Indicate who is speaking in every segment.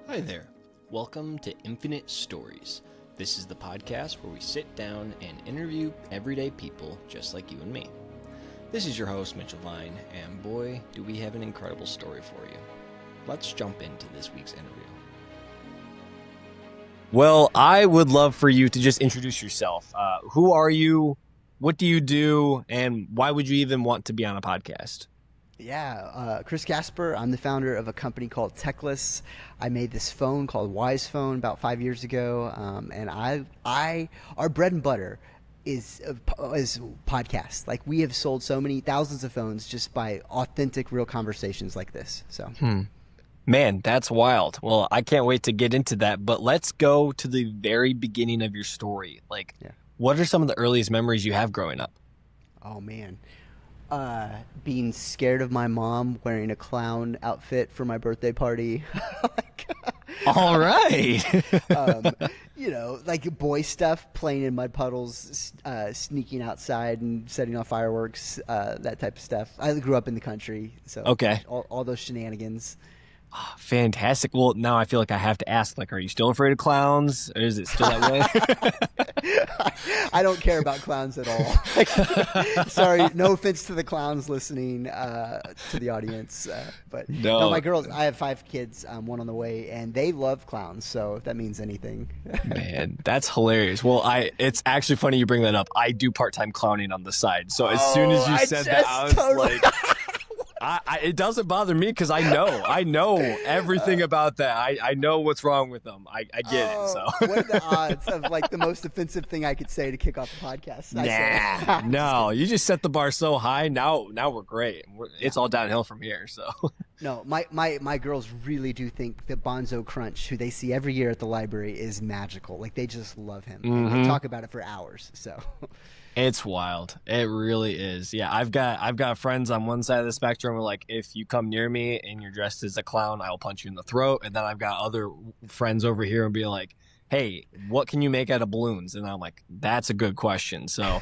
Speaker 1: Hi there. Welcome to Infinite Stories. This is the podcast where we sit down and interview everyday people just like you and me. This is your host, Mitchell Vine, and boy, do we have an incredible story for you. Let's jump into this week's interview. Well, I would love for you to just introduce yourself. Who are you? What do you do? And why would you even want to be on a podcast?
Speaker 2: Yeah, Chris Kasper. I'm the founder of a company called Techless. I made this phone called Wise Phone about 5 years ago, and our bread and butter is podcasts. Like, we have sold so many thousands of phones just by authentic, real conversations like this. So,
Speaker 1: Man, that's wild. Well, I can't wait to get into that. But let's go to the very beginning of your story. What are some of the earliest memories you have growing up?
Speaker 2: Oh man. Being scared of my mom wearing a clown outfit for my birthday party.
Speaker 1: All right.
Speaker 2: Like boy stuff, playing in mud puddles, sneaking outside and setting off fireworks, that type of stuff. I grew up in the country, so
Speaker 1: okay.
Speaker 2: all those shenanigans.
Speaker 1: Oh, fantastic. Well, now I feel like I have to ask, are you still afraid of clowns? Or is it still that
Speaker 2: way? I don't care about clowns at all. Sorry, no offense to the clowns listening, to the audience. But no, my girls, I have 5 kids, one on the way, and they love clowns, so if that means anything.
Speaker 1: Man, that's hilarious. Well, it's actually funny you bring that up. I do part-time clowning on the side. So as soon as you said that, I was like... it doesn't bother me because I know everything about that. I know what's wrong with them. I get it. So
Speaker 2: what are the odds of the most offensive thing I could say to kick off the podcast?
Speaker 1: Nah, no, you just set the bar so high. Now we're great. It's all downhill from here. So
Speaker 2: no, my girls really do think that Bonzo Crunch, who they see every year at the library, is magical. Like, they just love him. They talk about it for hours. So.
Speaker 1: It's wild. It really is. Yeah, I've got friends on one side of the spectrum where, if you come near me and you're dressed as a clown, I'll punch you in the throat. And then I've got other friends over here and be like, hey, what can you make out of balloons? And I'm like, that's a good question. So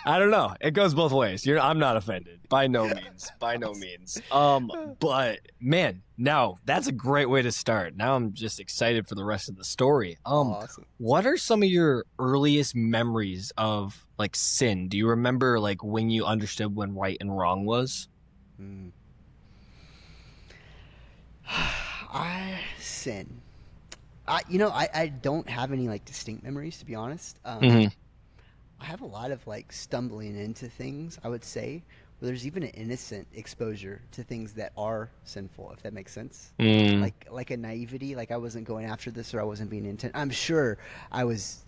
Speaker 1: I don't know. It goes both ways. I'm not offended. By no means. By no means. But man, now that's a great way to start. Now I'm just excited for the rest of the story.
Speaker 2: Awesome.
Speaker 1: What are some of your earliest memories of sin? Do you remember when you understood when right and wrong was?
Speaker 2: Sin. I don't have any distinct memories, to be honest. I have a lot of stumbling into things, I would say, where there's even an innocent exposure to things that are sinful, if that makes sense. Like a naivety, I wasn't going after this, or I wasn't being intent. I'm sure I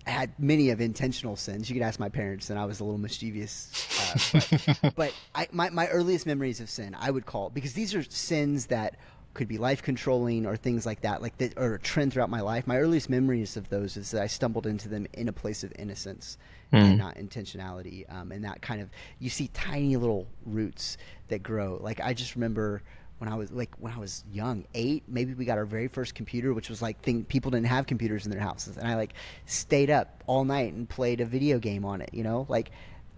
Speaker 2: had many of intentional sins. You could ask my parents, and I was a little mischievous. But my earliest memories of sin, I would call, because these are sins that could be life controlling or things like that, or a trend throughout my life. My earliest memories of those is that I stumbled into them in a place of innocence and not intentionality. And that kind of, you see tiny little roots that grow. I just remember when I was young, 8, maybe we got our very first computer, which was people didn't have computers in their houses. And I stayed up all night and played a video game on it,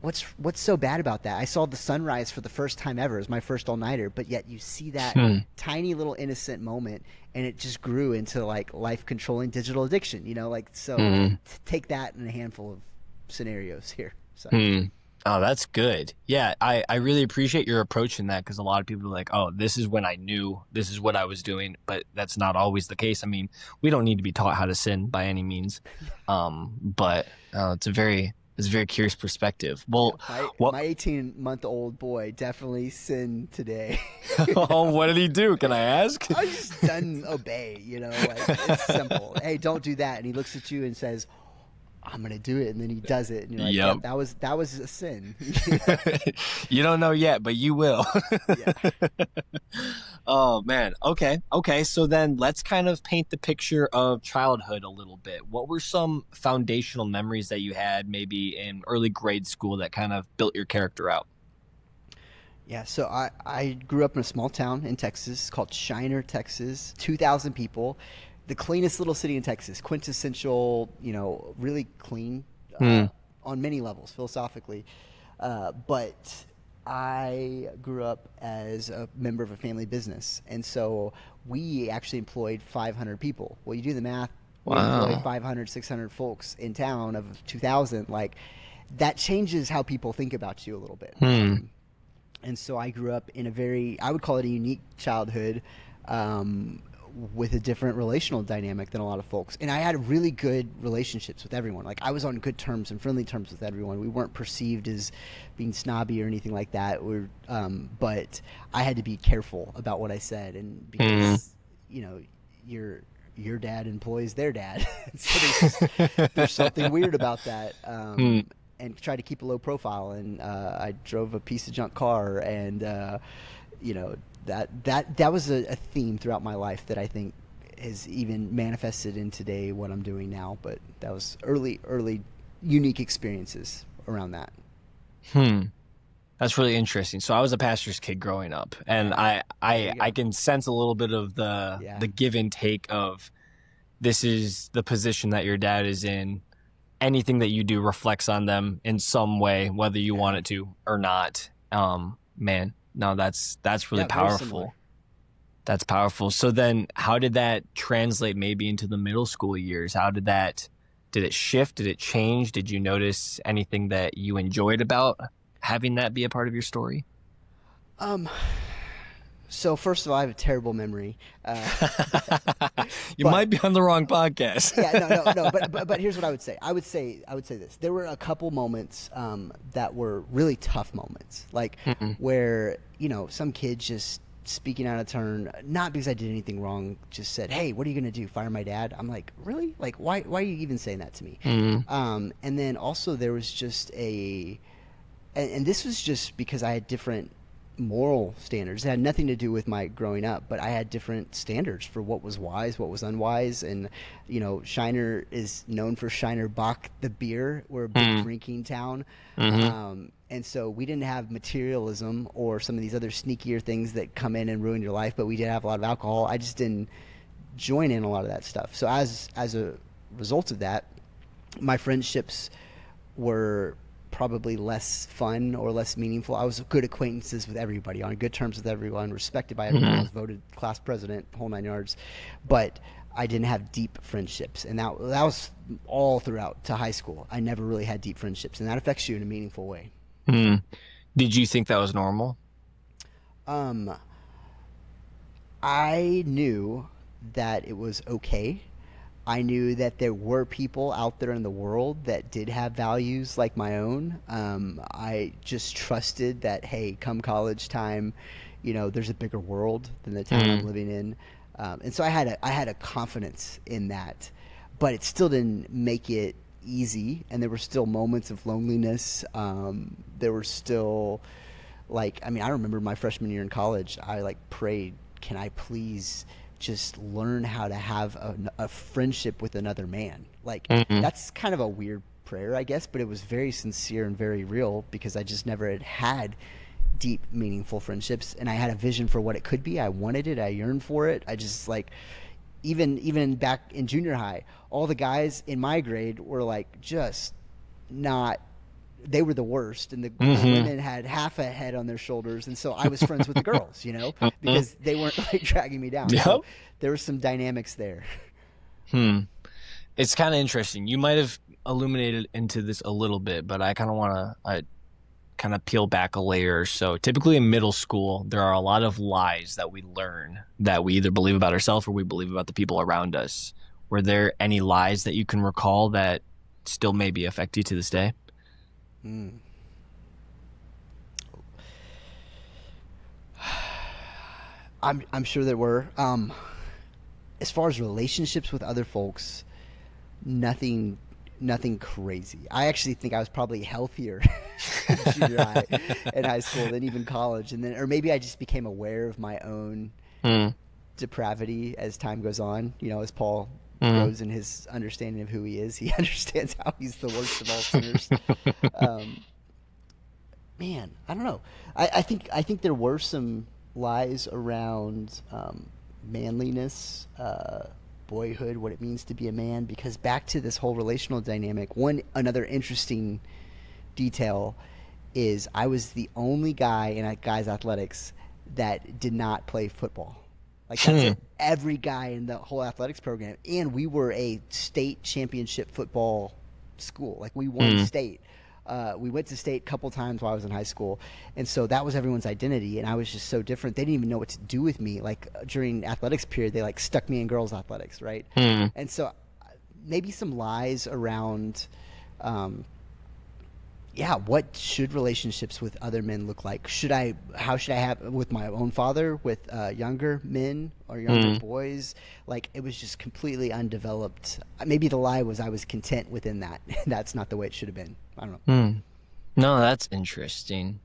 Speaker 2: What's so bad about that? I saw the sunrise for the first time ever. It was my first all-nighter, but yet you see that tiny little innocent moment, and it just grew into life-controlling digital addiction, take that in a handful of scenarios here. So.
Speaker 1: Oh, that's good. Yeah, I really appreciate your approach in that, because a lot of people are like, oh, this is when I knew this is what I was doing, but that's not always the case. I mean, we don't need to be taught how to sin by any means, but it's a very curious perspective. Well,
Speaker 2: my 18-month-old boy definitely sinned today.
Speaker 1: Oh, what did he do? Can I ask?
Speaker 2: I just didn't obey, it's simple. Hey, don't do that. And he looks at you and says, I'm going to do it. And then he does it. And you're like,
Speaker 1: yep.
Speaker 2: Yeah, that was a sin.
Speaker 1: You don't know yet, but you will.
Speaker 2: Yeah.
Speaker 1: Oh, man. Okay. So then let's kind of paint the picture of childhood a little bit. What were some foundational memories that you had maybe in early grade school that kind of built your character out?
Speaker 2: Yeah, so I grew up in a small town in Texas called Shiner, Texas, 2,000 people. The cleanest little city in Texas, quintessential, really clean on many levels, philosophically. But I grew up as a member of a family business, and so we actually employed 500 people. Well, you do the math, we employ
Speaker 1: Wow.
Speaker 2: 500, 600 folks in town of 2,000. Like, that changes how people think about you a little bit.
Speaker 1: Hmm.
Speaker 2: And so I grew up in a very, I would call it a unique childhood, um, with a different relational dynamic than a lot of folks. And I had really good relationships with everyone. Like, I was on good terms and friendly terms with everyone. We weren't perceived as being snobby or anything like that. But I had to be careful about what I said, and
Speaker 1: Hmm.
Speaker 2: because your your dad employs their dad, so there's something weird about that.
Speaker 1: Hmm.
Speaker 2: And try to keep a low profile. And I drove a piece of junk car, and you know that was a theme throughout my life that I think has even manifested in today what I'm doing now. But that was early unique experiences around that.
Speaker 1: Hmm. That's really interesting. So I was a pastor's kid growing up, and
Speaker 2: Ah, there you
Speaker 1: I
Speaker 2: go.
Speaker 1: can sense a little bit of
Speaker 2: Yeah,
Speaker 1: the give and take of this is the position that your dad is in. Anything that you do reflects on them in some way, whether you
Speaker 2: yeah,
Speaker 1: want it to or not. Man, no, that's really
Speaker 2: yeah. Very similar.
Speaker 1: powerful. That's powerful. So then how did that translate maybe into the middle school years? Did it shift? Did it change? Did you notice anything that you enjoyed about having that be a part of your story?
Speaker 2: Um, so first of all, I have a terrible memory.
Speaker 1: You
Speaker 2: But
Speaker 1: might be on the wrong podcast.
Speaker 2: yeah, no. But here's what I would say. I would say this. There were a couple moments that were really tough moments, like
Speaker 1: Mm-mm.
Speaker 2: where some kid just speaking out of turn, not because I did anything wrong, just said, "Hey, what are you gonna do? Fire my dad?" I'm like, really? Like, why are you even saying that to me?
Speaker 1: Mm.
Speaker 2: And then also there was just and this was just because I had different moral standards. It had nothing to do with my growing up, but I had different standards for what was wise, what was unwise. And Shiner is known for Shiner Bock, the beer. We're a big
Speaker 1: Mm.
Speaker 2: drinking town.
Speaker 1: Mm-hmm.
Speaker 2: And so we didn't have materialism or some of these other sneakier things that come in and ruin your life, but we did have a lot of alcohol. I just didn't join in a lot of that stuff. So as a result of that, my friendships were probably less fun or less meaningful. I was good acquaintances with everybody, on good terms with everyone, respected by everyone. I
Speaker 1: Mm-hmm.
Speaker 2: was voted class president, whole 9 yards. But I didn't have deep friendships, and that was all throughout to high school. I never really had deep friendships, and that affects you in a meaningful way.
Speaker 1: Mm. Did you think that was normal?
Speaker 2: Um, I knew that it was okay. I knew that there were people out there in the world that did have values like my own. I just trusted that, hey, come college time, there's a bigger world than the town I'm
Speaker 1: Mm.
Speaker 2: living in, and so I had a confidence in that, but it still didn't make it easy, and there were still moments of loneliness. There were still, like, I mean, I remember my freshman year in college, I like prayed, can I please just learn how to have a friendship with another man? Like,
Speaker 1: Mm.
Speaker 2: that's kind of a weird prayer, I guess, but it was very sincere and very real because I just never had deep, meaningful friendships, and I had a vision for what it could be. I wanted it. I yearned for it. I just like, even back in junior high, all the guys in my grade were like just not, they were the worst, and the
Speaker 1: Mm-hmm.
Speaker 2: women had half a head on their shoulders, and so I was friends with the girls, because they weren't like dragging me down. So
Speaker 1: Yep.
Speaker 2: there were some dynamics there.
Speaker 1: Hmm. It's kind of interesting. You might have illuminated into this a little bit, but I kind of want to kind of peel back a layer. So typically in middle school, there are a lot of lies that we learn that we either believe about ourselves or we believe about the people around us. Were there any lies that you can recall that still maybe affect you to this day?
Speaker 2: Mm. I'm sure there were. As far as relationships with other folks, nothing nothing crazy. I actually think I was probably healthier in junior high and high school than even college, and then, or maybe I just became aware of my own
Speaker 1: Mm,
Speaker 2: depravity as time goes on. As Paul
Speaker 1: mm.
Speaker 2: grows in his understanding of who he is, he understands how he's the worst of all sinners. Um, Man, I don't know. I think there were some lies around manliness, boyhood, what it means to be a man. Because back to this whole relational dynamic, one another interesting detail is I was the only guy in a guys athletics that did not play football. Like that's
Speaker 1: Hmm.
Speaker 2: it. Every guy in the whole athletics program, and we were a state championship football school. Like we won
Speaker 1: Hmm.
Speaker 2: state. We went to state a couple times while I was in high school, and so that was everyone's identity. And I was just so different. They didn't even know what to do with me. Like during athletics period, they like stuck me in girls athletics, right?
Speaker 1: Hmm.
Speaker 2: And so maybe some lies around um, yeah, what should relationships with other men look like? How should I have with my own father, with younger men or younger
Speaker 1: Hmm.
Speaker 2: boys? Like it was just completely undeveloped. Maybe the lie was I was content within that. That's not the way it should have been. I don't know.
Speaker 1: Hmm. No, that's interesting.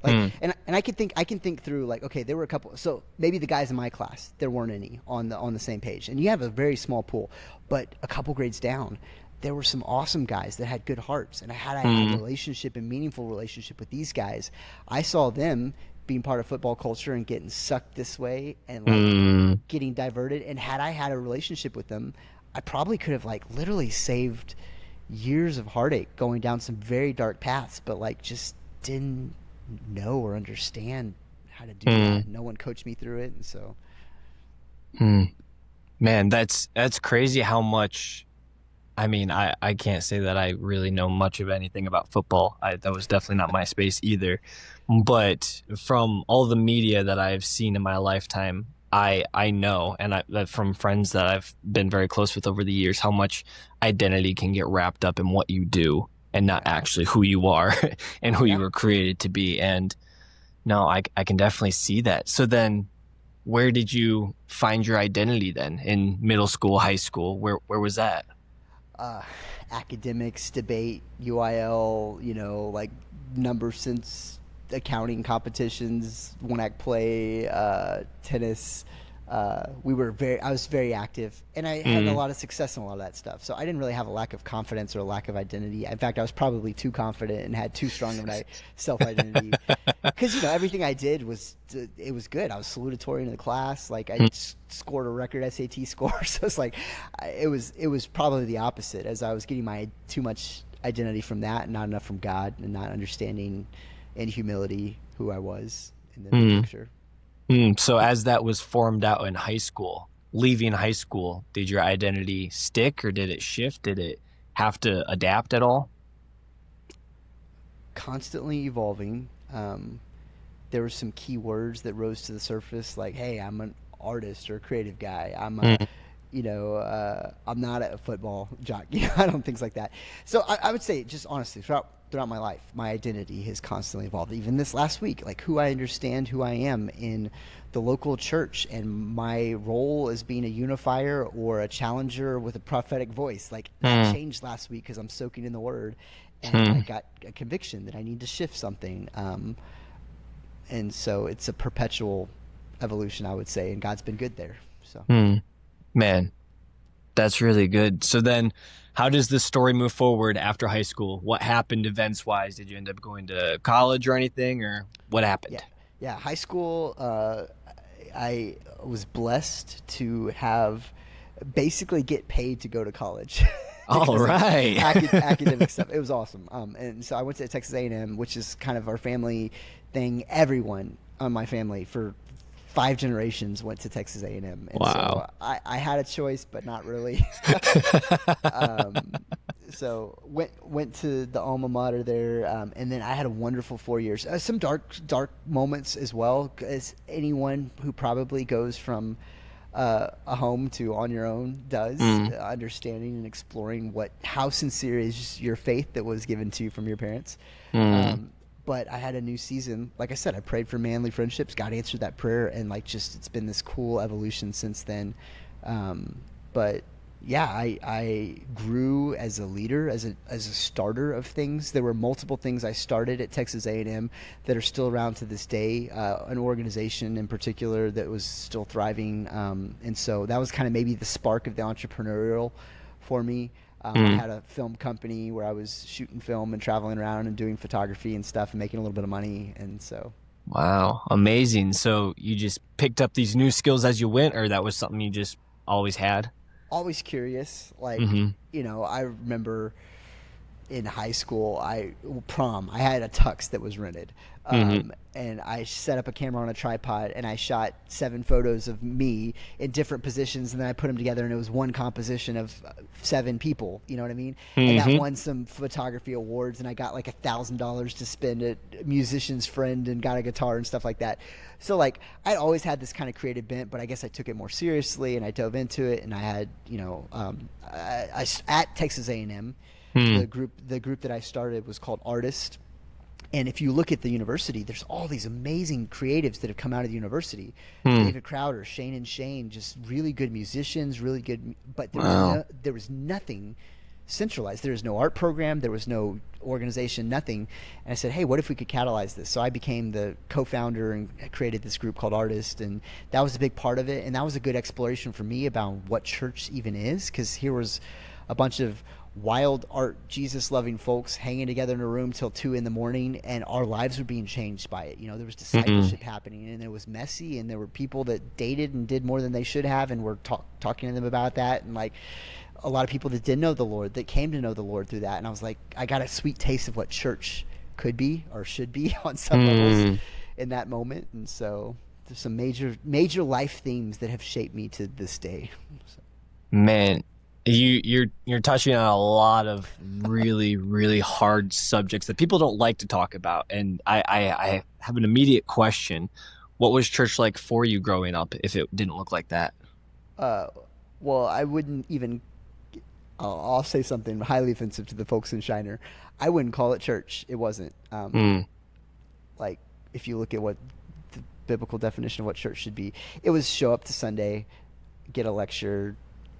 Speaker 2: Like,
Speaker 1: Hmm.
Speaker 2: and I can think through like, okay, there were a couple. So maybe the guys in my class, there weren't any on the same page, and you have a very small pool, but a couple grades down, there were some awesome guys that had good hearts, and I had
Speaker 1: Hmm.
Speaker 2: relationship and meaningful relationship with these guys. I saw them being part of football culture and getting sucked this way and like
Speaker 1: Hmm.
Speaker 2: getting diverted. And had I had a relationship with them, I probably could have like literally saved years of heartache going down some very dark paths, but like just didn't know or understand how to do
Speaker 1: Hmm.
Speaker 2: that. No one coached me through it, and so
Speaker 1: Hmm. Man, that's crazy how much. I mean, I can't say that I really know much of anything about football. That was definitely not my space either. But from all the media that I've seen in my lifetime, I know, and that from friends that I've been very close with over the years, how much identity can get wrapped up in what you do and not
Speaker 2: yeah,
Speaker 1: actually who you are and who you
Speaker 2: yeah.
Speaker 1: were created to be. And no, I can definitely see that. So then, where did you find your identity then? In middle school, high school? Where was that?
Speaker 2: uh, Academics, debate, UIL, like number sense accounting competitions, one act play, tennis. I was very active, and I had a
Speaker 1: Mm,
Speaker 2: lot of success in a lot of that stuff. So I didn't really have a lack of confidence or a lack of identity. In fact, I was probably too confident and had too strong of an self identity because everything I did was it was good. I was salutatorian in the class. Like I
Speaker 1: mm,
Speaker 2: scored a record SAT score. So it's like it was probably the opposite as I was getting my too much identity from that and not enough from God and not understanding in humility who I was in the big
Speaker 1: mm,
Speaker 2: picture.
Speaker 1: So as that was formed out in high school, leaving high school, did your identity stick or did it shift? Did it have to adapt at all?
Speaker 2: Constantly evolving. There were some key words that rose to the surface, like, "Hey, I'm an artist or a creative guy.
Speaker 1: Mm,
Speaker 2: I'm not a football jock." I don't things like that. So I would say, just honestly, throughout my life, my identity has constantly evolved. Even this last week, like who I understand, who I am in the local church, and my role as being a unifier or a challenger with a prophetic voice, like that
Speaker 1: mm,
Speaker 2: changed last week because I'm soaking in the Word, and I
Speaker 1: mm,
Speaker 2: got a conviction that I need to shift something. And so it's a perpetual evolution, I would say, and God's been good there. So
Speaker 1: mm. Man, that's really good. So then, how does this story move forward after high school? What happened events wise? Did you end up going to college or anything, or what
Speaker 2: yeah,
Speaker 1: happened?
Speaker 2: yeah. High school, I was blessed to have basically get paid to go to college
Speaker 1: All
Speaker 2: because of
Speaker 1: right.
Speaker 2: academic stuff. It was awesome. And so I went to Texas A&M, which is kind of our family thing. Everyone on my family for 5 generations went to Texas A&M, and
Speaker 1: Wow.
Speaker 2: so I had a choice, but not really. um, so went to the alma mater there, and then I had a wonderful 4 years. Some dark moments as well, as anyone who probably goes from a home to on your own does,
Speaker 1: Mm,
Speaker 2: understanding and exploring how sincere is your faith that was given to you from your parents.
Speaker 1: mm,
Speaker 2: Um, but I had a new season. Like I said, I prayed for manly friendships. God answered that prayer, and like just it's been this cool evolution since then. But yeah, I grew as a leader, as a starter of things. There were multiple things I started at Texas A&M that are still around to this day. An organization in particular that was still thriving, and so that was kind of maybe the spark of the entrepreneurial for me. I
Speaker 1: mm.
Speaker 2: had a film company where I was shooting film and traveling around and doing photography and stuff and making a little bit of money, and so
Speaker 1: Wow, amazing. So you just picked up these new skills as you went, or that was something you just always had?
Speaker 2: always curious. Like,
Speaker 1: Mm-hmm.
Speaker 2: I remember in high school, prom, I had a tux that was rented.
Speaker 1: Hmm.
Speaker 2: And I set up a camera on a tripod and I shot 7 photos of me in different positions, and then I put them together and it was one composition of 7 people. You know what I mean? And that
Speaker 1: Hmm.
Speaker 2: won some photography awards, and I got like $1,000 to spend at a musician's friend and got a guitar and stuff like that. So like I'd always had this kind of creative bent, but I guess I took it more seriously and I dove into it. And I had, at Texas A&M, the group that I started was called Artist. And if you look at the university, there's all these amazing creatives that have come out of the university.
Speaker 1: Hmm.
Speaker 2: David Crowder, Shane and Shane, just really good musicians, really good. But
Speaker 1: Wow.
Speaker 2: there was nothing centralized. There was no art program. There was no organization, nothing. And I said, hey, what if we could catalyze this? So I became the co-founder and created this group called Artist. And that was a big part of it. And that was a good exploration for me about what church even is, because here was a bunch of wild art Jesus loving folks hanging together in a room till 2 in the morning, and our lives were being changed by it. There was
Speaker 1: Hmm.
Speaker 2: discipleship happening, and it was messy, and there were people that dated and did more than they should have, and we're talking to them about that. And like a lot of people that didn't know the Lord that came to know the Lord through that. And I was like, I got a sweet taste of what church could be or should be on some levels
Speaker 1: Hmm.
Speaker 2: in that moment. And so there's some major life themes that have shaped me to this day. So.
Speaker 1: Man, you're touching on a lot of really, really hard subjects that people don't like to talk about. And I have an immediate question. What was church like for you growing up if it didn't look like that?
Speaker 2: Uh, well, I wouldn't even. I'll say something highly offensive to the folks in Shiner. I wouldn't call it church. It wasn't.
Speaker 1: Mm.
Speaker 2: Like if you look at what the biblical definition of what church should be, it was show up to Sunday, get a lecture,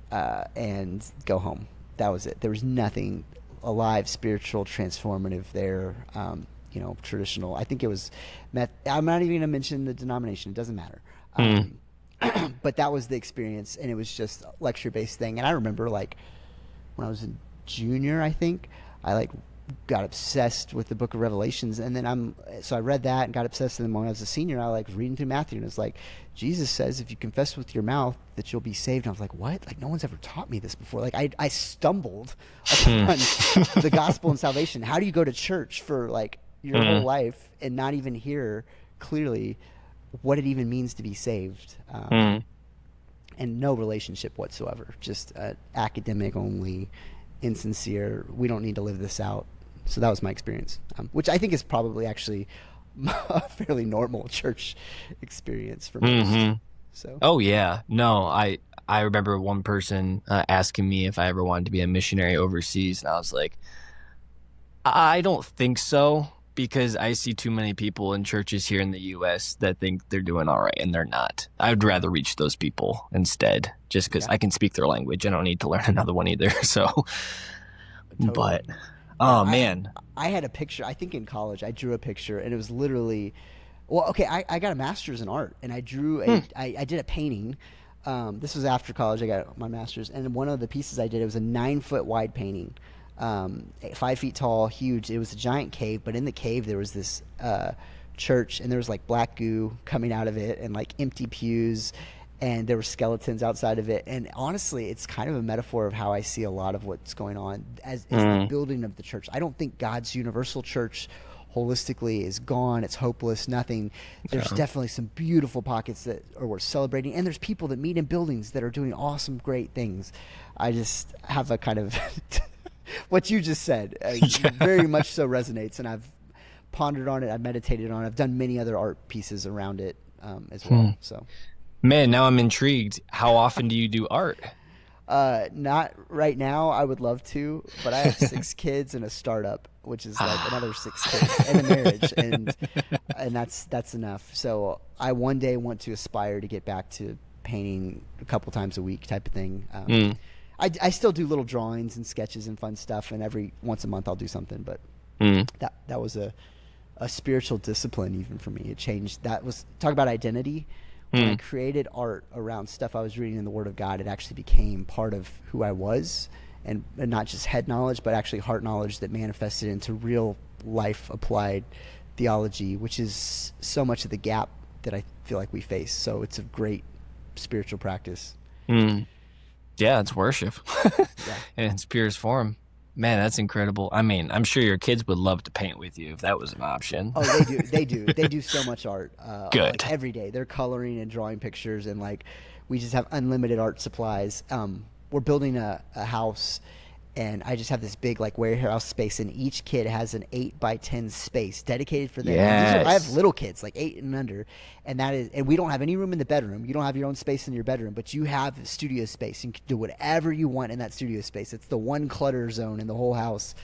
Speaker 2: and go home. That was it. There was nothing alive, spiritual, transformative there. Traditional. I think it was. I'm not even going to mention the denomination. It doesn't matter.
Speaker 1: Mm.
Speaker 2: But that was the experience, and it was just a lecture based thing. And I remember like when I was a junior, I think I like got obsessed with the book of Revelations, and then I read that and got obsessed. And then when I was a senior, I like reading through Matthew, and it's like Jesus says if you confess with your mouth that you'll be saved. And I was like, what? Like no one's ever taught me this before. Like I stumbled upon the gospel and salvation. How do you go to church for like your whole
Speaker 1: Mm.
Speaker 2: life and not even hear clearly what it even means to be saved?
Speaker 1: Mm.
Speaker 2: And no relationship whatsoever, just academic only, insincere. We don't need to live this out. So that was my experience, which I think is probably actually a fairly normal church experience for most.
Speaker 1: Hmm.
Speaker 2: So
Speaker 1: Oh yeah. No, I remember one person asking me if I ever wanted to be a missionary overseas, and I was like, I don't think so because I see too many people in churches here in the US that think they're doing all right and they're not. I would rather reach those people instead just because
Speaker 2: yeah,
Speaker 1: I can speak their language. I don't need to learn another one either. So,
Speaker 2: totally.
Speaker 1: but
Speaker 2: Yeah,
Speaker 1: oh
Speaker 2: I
Speaker 1: man.
Speaker 2: I had a picture. I think in college I drew a picture, and it was literally, well, okay. I got a master's in art, and I drew
Speaker 1: Hmm.
Speaker 2: I did a painting. This was after college. I got my master's, and one of the pieces I did, it was a 9 foot wide painting, 5 feet tall, huge. It was a giant cave, but in the cave there was this church, and there was like black goo coming out of it, and like empty pews, and there were skeletons outside of it. And honestly, it's kind of a metaphor of how I see a lot of what's going on as the
Speaker 1: Mm.
Speaker 2: building of the church. I don't think God's universal church holistically is gone. It's hopeless. Nothing. There's
Speaker 1: Yeah.
Speaker 2: definitely some beautiful pockets that are worth celebrating, and there's people that meet in buildings that are doing awesome, great things. I just have a kind of what you just said
Speaker 1: Yeah.
Speaker 2: very much so resonates, and I've pondered on it. I've meditated on it. I've done many other art pieces around it as
Speaker 1: Hmm.
Speaker 2: well. So.
Speaker 1: Man, now I'm intrigued. How often do you do art?
Speaker 2: Not right now. I would love to, but I have 6 kids and a startup, which is like another 6 kids and a marriage, and that's enough. So I one day want to aspire to get back to painting a couple times a week type of thing.
Speaker 1: Mm.
Speaker 2: I still do little drawings and sketches and fun stuff, and every once a month I'll do something. But
Speaker 1: Mm.
Speaker 2: that was a spiritual discipline even for me. It changed. That was talk about identity. When I
Speaker 1: Mm.
Speaker 2: created art around stuff I was reading in the Word of God, it actually became part of who I was, and not just head knowledge, but actually heart knowledge that manifested into real life applied theology, which is so much of the gap that I feel like we face. So it's a great spiritual practice.
Speaker 1: Mm. Yeah, it's worship
Speaker 2: Yeah.
Speaker 1: in its purest form. Man, that's incredible. I mean, I'm sure your kids would love to paint with you if that was an option.
Speaker 2: Oh, they do. They do so much art. Like
Speaker 1: Good.
Speaker 2: every day, they're coloring and drawing pictures, and like we just have unlimited art supplies. We're building a house, and I just have this big like warehouse space, and each kid has an 8 by 10 space dedicated for them. And I have
Speaker 1: Yes.
Speaker 2: little kids, like 8 and under, and we don't have any room in the bedroom. You don't have your own space in your bedroom, but you have studio space. You can do whatever you want in that studio space. It's the one clutter zone in the whole house,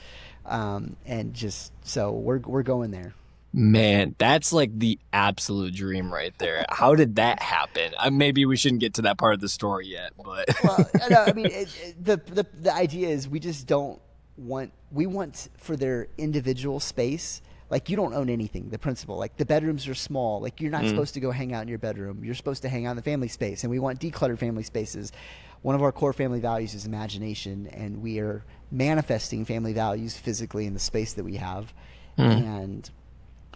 Speaker 2: and just so we're going there.
Speaker 1: Man, that's like the absolute dream right there. How did that happen? Maybe we shouldn't get to that part of the story yet, but
Speaker 2: Well, no, I mean, the idea is we just don't we want for their individual space. Like you don't own anything. The principle, like the bedrooms are small. Like you're not
Speaker 1: Mm,
Speaker 2: supposed to go hang out in your bedroom. You're supposed to hang out in the family space, and we want decluttered family spaces. One of our core family values is imagination, and we are manifesting family values physically in the space that we have,
Speaker 1: mm.
Speaker 2: and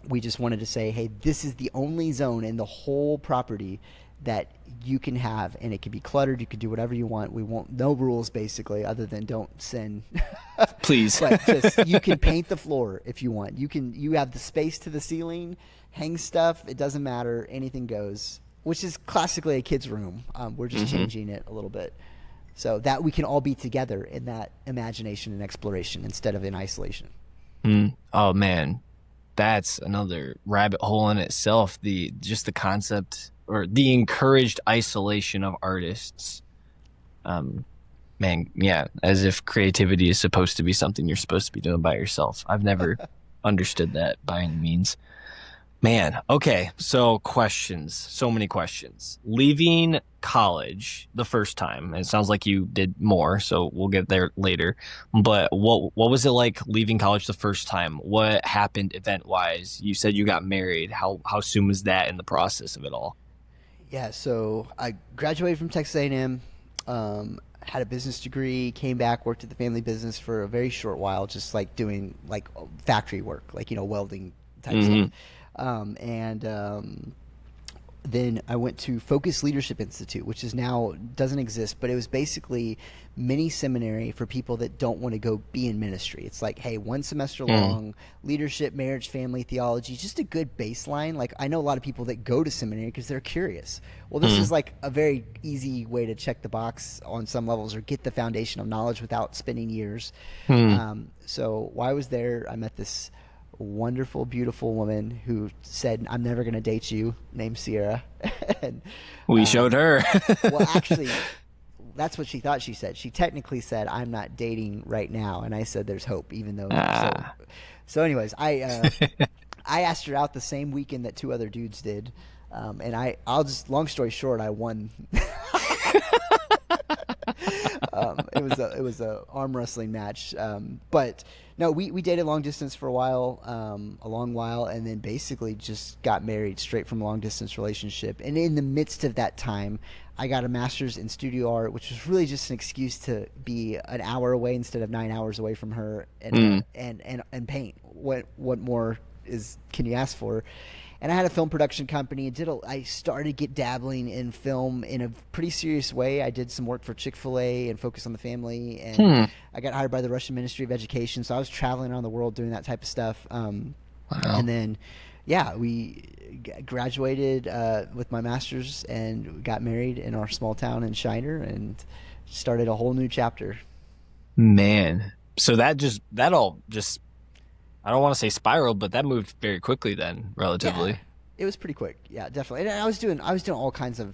Speaker 2: we just wanted to say, hey, this is the only zone in the whole property that you can have, and it can be cluttered. You can do whatever you want. We won't, no rules basically, other than don't sin.
Speaker 1: Please.
Speaker 2: But just you can paint the floor if you want. You have the space to the ceiling, hang stuff. It doesn't matter. Anything goes. Which is classically a kid's room. We're just
Speaker 1: Hmm.
Speaker 2: changing it a little bit so that we can all be together in that imagination and exploration instead of in isolation.
Speaker 1: Mm. Oh man, that's another rabbit hole in itself. The just the concept or the encouraged isolation of artists. Um, Man, yeah, as if creativity is supposed to be something you're supposed to be doing by yourself. I've never understood that by any means. Man, okay, so questions, so many questions. Leaving college the first time, and it sounds like you did more, so we'll get there later. But what was it like leaving college the first time? What happened event wise? You said you got married. How soon was that in the process of it all?
Speaker 2: Yeah, so I graduated from Texas A&M, had a business degree, came back, worked at the family business for a very short while, just like doing like factory work, like welding type stuff.
Speaker 1: Hmm.
Speaker 2: And then I went to Focus Leadership Institute, which is now doesn't exist, but it was basically mini seminary for people that don't want to go be in ministry. It's like, hey, 1 semester
Speaker 1: Mm,
Speaker 2: long, leadership, marriage, family, theology, just a good baseline. Like I know a lot of people that go to seminary because they're curious. Well, this is
Speaker 1: mm,
Speaker 2: like a very easy way to check the box on some levels or get the foundation of knowledge without spending years.
Speaker 1: mm.
Speaker 2: So while I was there, I met this wonderful, beautiful woman who said, "I'm never going to date you," named Sierra. and
Speaker 1: We showed
Speaker 2: um,
Speaker 1: her.
Speaker 2: well, actually, that's what she thought she said. She technically said, "I'm not dating right now," and I said, "There's hope," even though so.
Speaker 1: Ah.
Speaker 2: So, anyways, I asked her out the same weekend that two other dudes did, and I'll just long story short, I won. It was a arm wrestling match, but no, we dated long distance for a while, a long while, and then basically just got married straight from a long distance relationship. And in the midst of that time, I got a master's in studio art, which was really just an excuse to be an hour away instead of 9 hours away from her,
Speaker 1: Mm,
Speaker 2: and paint. What more is can you ask for? And I had a film production company. I started get dabbling in film in a pretty serious way. I did some work for Chick-fil-A and Focus on the Family, and
Speaker 1: hmm.
Speaker 2: I got hired by the Russian Ministry of Education. So I was traveling around the world doing that type of stuff.
Speaker 1: Wow.
Speaker 2: And then, yeah, we graduated with my master's and got married in our small town in Shiner and started a whole new chapter.
Speaker 1: Man. So that all just I don't want to say spiraled, but that moved very quickly then,
Speaker 2: Yeah,
Speaker 1: relatively.
Speaker 2: it was pretty quick. Yeah, definitely. And I was doing all kinds of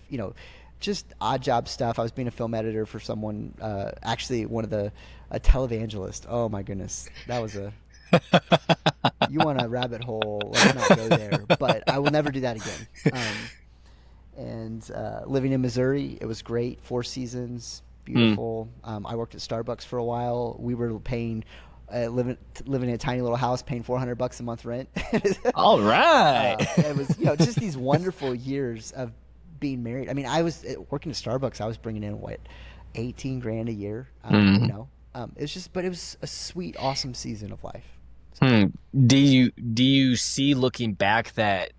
Speaker 2: just odd job stuff. I was being a film editor for someone, actually one of a televangelist. Oh my goodness, that was a you want a rabbit hole. Let's not go there. But I will never do that again. And living in Missouri, it was great. 4 seasons,
Speaker 1: Hmm.
Speaker 2: beautiful. I worked at Starbucks for a while. We were paying living in a tiny little house, paying $400 a month rent.
Speaker 1: All right.
Speaker 2: It was just these wonderful years of being married. I mean, I was working at Starbucks. I was bringing in what 18 grand a year.
Speaker 1: Hmm.
Speaker 2: It was just, but it was a sweet, awesome season of life. So.
Speaker 1: Hmm. Do you see looking back that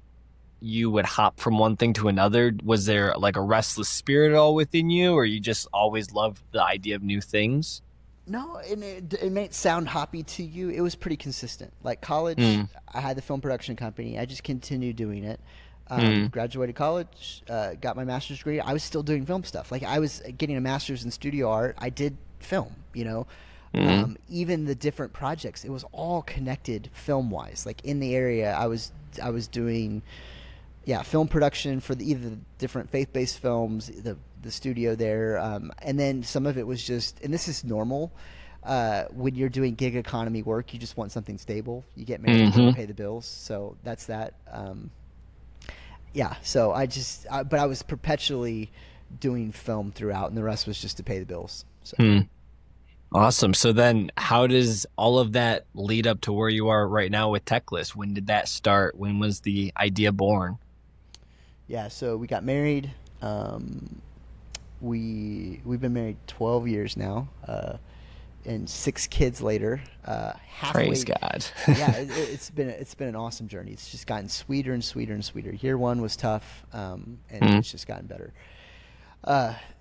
Speaker 1: you would hop from one thing to another? Was there like a restless spirit at all within you, or you just always loved the idea of new things?
Speaker 2: No, and it may sound hoppy to you. It was pretty consistent. Like college,
Speaker 1: Mm,
Speaker 2: I had the film production company. I just continued doing it.
Speaker 1: mm,
Speaker 2: Graduated college, got my master's degree. I was still doing film stuff. Like I was getting a master's in studio art. I did film.
Speaker 1: mm,
Speaker 2: Even the different projects, it was all connected film wise. Like in the area, I was doing film production for either the different faith-based films, the studio there, and then some of it was just, and this is normal. When you're doing gig economy work, you just want something stable. You get married, you want to
Speaker 1: hmm.
Speaker 2: pay the bills, so that's that. So but I was perpetually doing film throughout, and the rest was just to pay the bills. So.
Speaker 1: Hmm. Awesome. So then how does all of that lead up to where you are right now with techless? When did that start? When was the idea born?
Speaker 2: Yeah, so we got married. We've been married 12 years now, and 6 kids later.
Speaker 1: Praise
Speaker 2: Halfway,
Speaker 1: God.
Speaker 2: yeah, it's been an awesome journey. It's just gotten sweeter and sweeter and sweeter. Year one was tough, and
Speaker 1: Mm,
Speaker 2: it's just gotten better.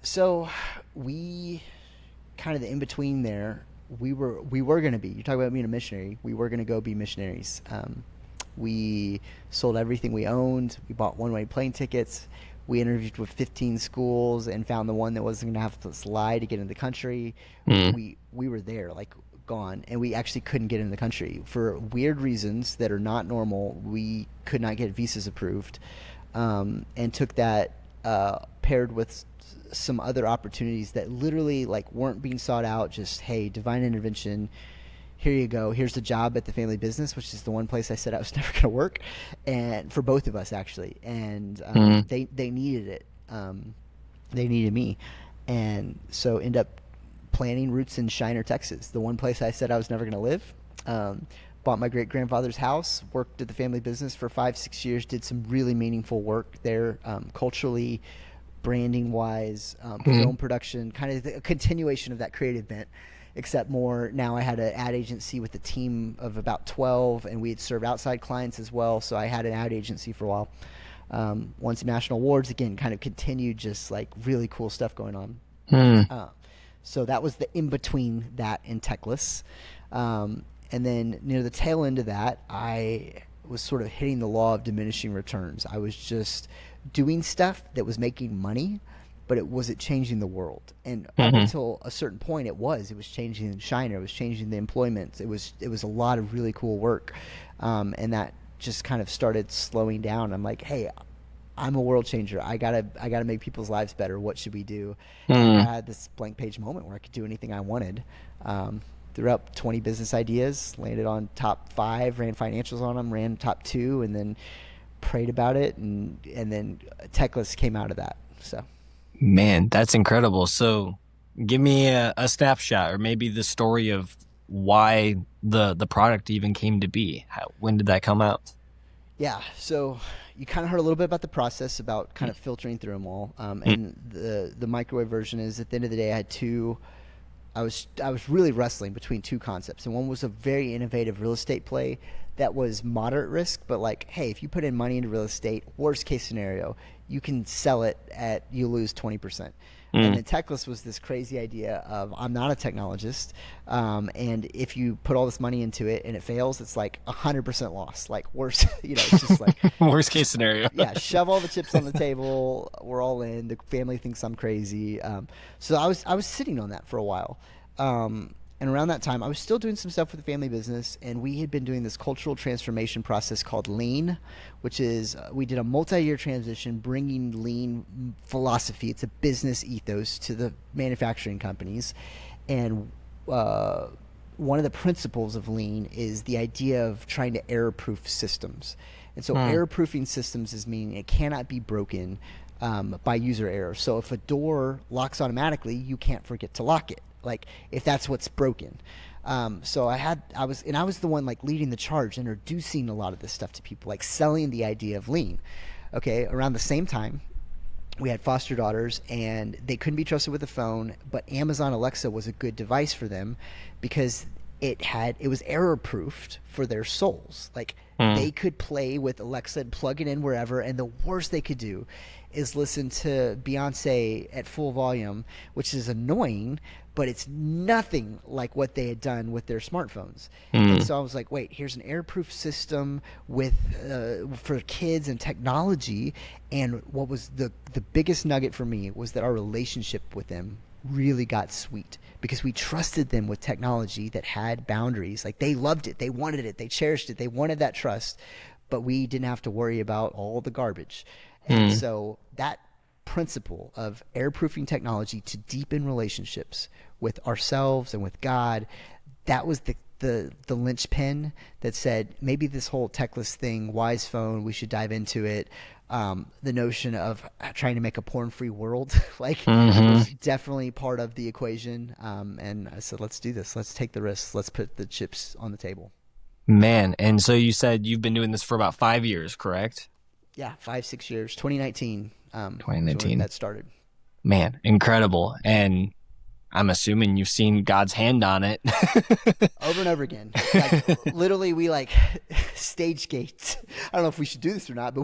Speaker 2: So we kind of the in between there. We were going to be. You talk about being a missionary. We were going to go be missionaries. We sold everything we owned. We bought one-way plane tickets. We interviewed with 15 schools and found the one that wasn't going to have to lie to get in the country.
Speaker 1: mm,
Speaker 2: We were there, like gone, and we actually couldn't get in the country for weird reasons that are not normal. We could not get visas approved, and took that paired with some other opportunities that literally like weren't being sought out. Just hey, divine intervention, here you go. Here's the job at the family business, which is the one place I said I was never going to work, and for both of us actually. And
Speaker 1: mm.
Speaker 2: they needed it. They needed me, and so end up planting roots in Shiner, Texas, the one place I said I was never going to live. Bought my great grandfather's house, worked at the family business for 5-6 years, did some really meaningful work there, culturally, branding wise,
Speaker 1: Mm.
Speaker 2: film production, kind of a continuation of that creative bent, except more now I had an ad agency with a team of about 12, and we had served outside clients as well. So I had an ad agency for a while. Won some national awards, again, kind of continued just like really cool stuff going on.
Speaker 1: Mm.
Speaker 2: Uh, so that was the in between that and techless. And then near the tail end of that, I was sort of hitting the law of diminishing returns. I was just doing stuff that was making money, but it wasn't changing the world. And up
Speaker 1: Mhm.
Speaker 2: until a certain point, it was changing Shiner, it was changing the employment. It was a lot of really cool work, and that just kind of started slowing down. I'm like, hey, I'm a world changer. I gotta make people's lives better. What should we do? And I
Speaker 1: Mm.
Speaker 2: had this blank page moment where I could do anything I wanted. Threw up 20 business ideas, landed on top 5, ran financials on them, ran top 2, and then prayed about it, and then techless came out of that. So.
Speaker 1: Man, that's incredible. So give me a snapshot or maybe the story of why the product even came to be. When did that come out?
Speaker 2: Yeah, so you kind of heard a little bit about the process, about kind of filtering through them all,
Speaker 1: Mm,
Speaker 2: and the microwave version is at the end of the day, I had two. I was really wrestling between two concepts, and one was a very innovative real estate play that was moderate risk, but like, hey, if you put in money into real estate, worst case scenario, you can sell it at you lose 20%. And
Speaker 1: mm.
Speaker 2: then techless was this crazy idea of I'm not a technologist, and if you put all this money into it and it fails, it's like 100% loss, like worse. It's just like
Speaker 1: Worst case scenario.
Speaker 2: yeah, shove all the chips on the table. We're all in. The family thinks I'm crazy. So I was sitting on that for a while. And around that time, I was still doing some stuff with the family business, and we had been doing this cultural transformation process called Lean, which is we did a multi-year transition, bringing Lean philosophy. It's a business ethos to the manufacturing companies, and one of the principles of Lean is the idea of trying to error-proof systems. And so
Speaker 1: Mm,
Speaker 2: error-proofing systems is meaning it cannot be broken by user error. So if a door locks automatically, you can't forget to lock it. Like if that's what's broken. So I was the one like leading the charge, introducing a lot of this stuff to people, like selling the idea of Lean. Okay, around the same time, we had foster daughters, and they couldn't be trusted with a phone, but Amazon Alexa was a good device for them because it was error proofed for their souls. Like
Speaker 1: Mm.
Speaker 2: they could play with Alexa and plug it in wherever, and the worst they could do is listen to Beyonce at full volume, which is annoying, but it's nothing like what they had done with their smartphones. And
Speaker 1: Mm.
Speaker 2: so I was like, wait, here's an airproof system with for kids and technology. And what was the biggest nugget for me was that our relationship with them really got sweet because we trusted them with technology that had boundaries. Like they loved it, they wanted it, they cherished it, they wanted that trust, but we didn't have to worry about all the garbage. And
Speaker 1: Mm.
Speaker 2: so that principle of airproofing technology to deepen relationships with ourselves and with God, that was the linchpin that said maybe this whole techless thing, wise phone, we should dive into it. The notion of trying to make a porn-free world, like,
Speaker 1: Hmm.
Speaker 2: was definitely part of the equation. And I said, let's do this. Let's take the risks. Let's put the chips on the table.
Speaker 1: Man, and so you said you've been doing this for about 5 years, correct?
Speaker 2: Yeah, 5, 6 years. 2019 was when
Speaker 1: 2019.
Speaker 2: that started.
Speaker 1: Man, incredible. And I'm assuming you've seen God's hand on it.
Speaker 2: Over and over again. Like literally we like stage gates. I don't know if we should do this or not, but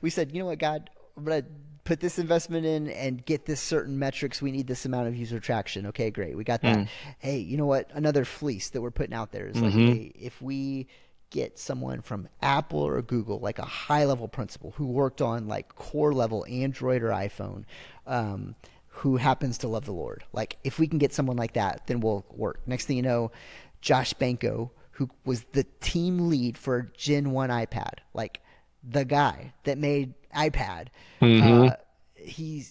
Speaker 2: we said, you know what, God, I'm gonna put this investment in and get this certain metrics. We need this amount of user traction. Okay, great. We got that.
Speaker 1: Mm.
Speaker 2: Hey, you know what? Another fleece that we're putting out there is like,
Speaker 1: Hmm.
Speaker 2: hey, if we get someone from Apple or Google, like a high level principal who worked on like core level Android or iPhone, who happens to love the Lord. Like if we can get someone like that, then we'll work. Next thing you know, Josh Banko, who was the team lead for Gen 1 iPad, like the guy that made iPad,
Speaker 1: Hmm.
Speaker 2: uh,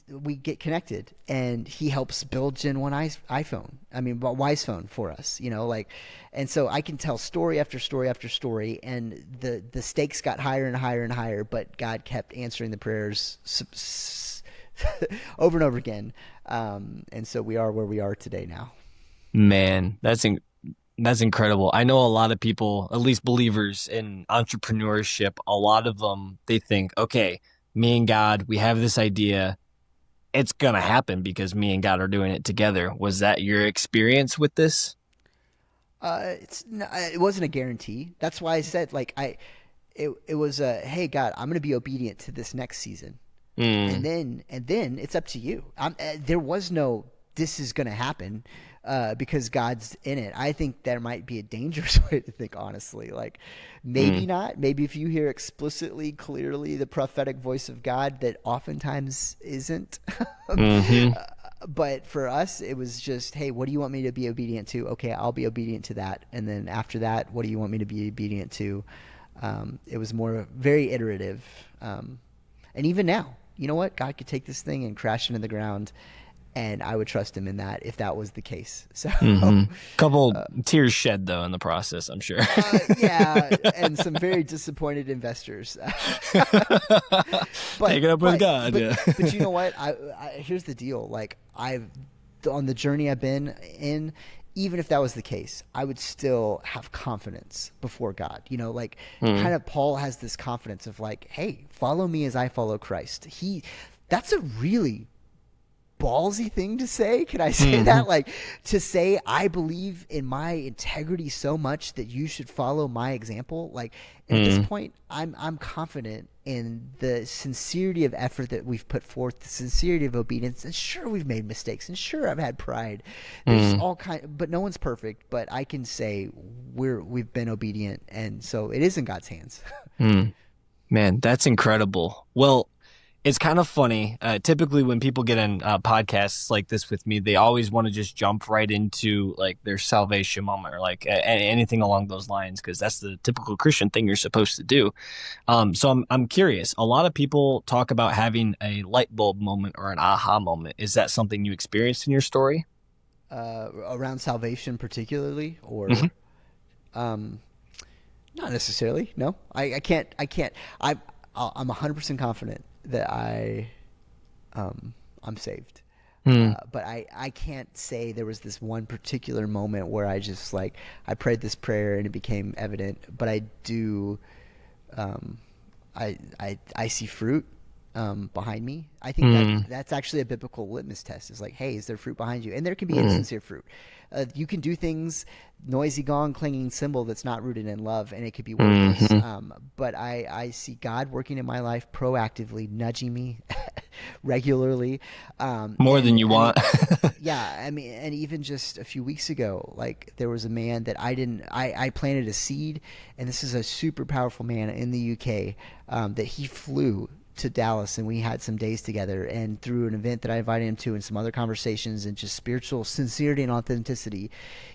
Speaker 2: we get connected and he helps build Gen 1 iPhone. I mean, Wise Phone for us, like, and so I can tell story after story after story, and the stakes got higher and higher and higher, but God kept answering the prayers over and over again. And so we are where we are today now.
Speaker 1: Man, that's incredible. I know a lot of people, at least believers in entrepreneurship, a lot of them, they think, okay, me and God, we have this idea. It's going to happen because me and God are doing it together. Was that your experience with this?
Speaker 2: It wasn't a guarantee. That's why I said like it was a, hey God, I'm going to be obedient to this next season,
Speaker 1: Mm.
Speaker 2: and then it's up to you. There was no this is going to happen because God's in it. I think there might be a dangerous way to think, honestly. Like maybe
Speaker 1: Mm.
Speaker 2: not. Maybe if you hear explicitly, clearly the prophetic voice of God, that oftentimes isn't.
Speaker 1: Hmm.
Speaker 2: But for us, it was just, hey, what do you want me to be obedient to? Okay, I'll be obedient to that. And then after that, what do you want me to be obedient to? It was more very iterative. And even now, you know what? God could take this thing and crash into the ground, and I would trust him in that if that was the case. So,
Speaker 1: Hmm. Couple tears shed though in the process, I'm sure.
Speaker 2: yeah, and some very disappointed investors.
Speaker 1: Take
Speaker 2: but
Speaker 1: it up with
Speaker 2: but
Speaker 1: God.
Speaker 2: but
Speaker 1: Yeah.
Speaker 2: but you know what? Here's the deal. Like I've on the journey I've been in, even if that was the case, I would still have confidence before God. Like
Speaker 1: Mm.
Speaker 2: kind of Paul has this confidence of like, hey, follow me as I follow Christ. That's a really ballsy thing to say. Can I say
Speaker 1: Hmm.
Speaker 2: that? Like to say I believe in my integrity so much that you should follow my example. Like, and at this
Speaker 1: Mm.
Speaker 2: point, I'm confident in the sincerity of effort that we've put forth, the sincerity of obedience. And sure, we've made mistakes, and sure, I've had pride. There's
Speaker 1: Mm.
Speaker 2: all kind, but no one's perfect. But I can say we've been obedient, and so it is in God's hands.
Speaker 1: Mm. Man, that's incredible. Well, it's kind of funny. Typically, when people get in podcasts like this with me, they always want to just jump right into like their salvation moment or like anything along those lines because that's the typical Christian thing you're supposed to do. So I'm curious. A lot of people talk about having a light bulb moment or an aha moment. Is that something you experienced in your story?
Speaker 2: Around salvation, particularly,
Speaker 1: Hmm.
Speaker 2: or um, not necessarily. No, I can't. I can't. I'm 100% confident that I'm saved.
Speaker 1: Mm.
Speaker 2: But I can't say there was this one particular moment where I just like I prayed this prayer and it became evident. But I do, um, I see fruit, behind me. I think that
Speaker 1: Mm,
Speaker 2: that's actually a biblical litmus test. Is like, hey, is there fruit behind you? And there can be insincere fruit. You can do things, noisy gong, clanging cymbal, that's not rooted in love, and it could be worthless.
Speaker 1: hmm.
Speaker 2: But I see God working in my life proactively, nudging me regularly.
Speaker 1: More than
Speaker 2: And
Speaker 1: you
Speaker 2: I mean,
Speaker 1: want.
Speaker 2: yeah, I mean, and even just a few weeks ago, like there was a man that I planted a seed, and this is a super powerful man in the UK, that he flew to Dallas, and we had some days together, and through an event that I invited him to and some other conversations and just spiritual sincerity and authenticity,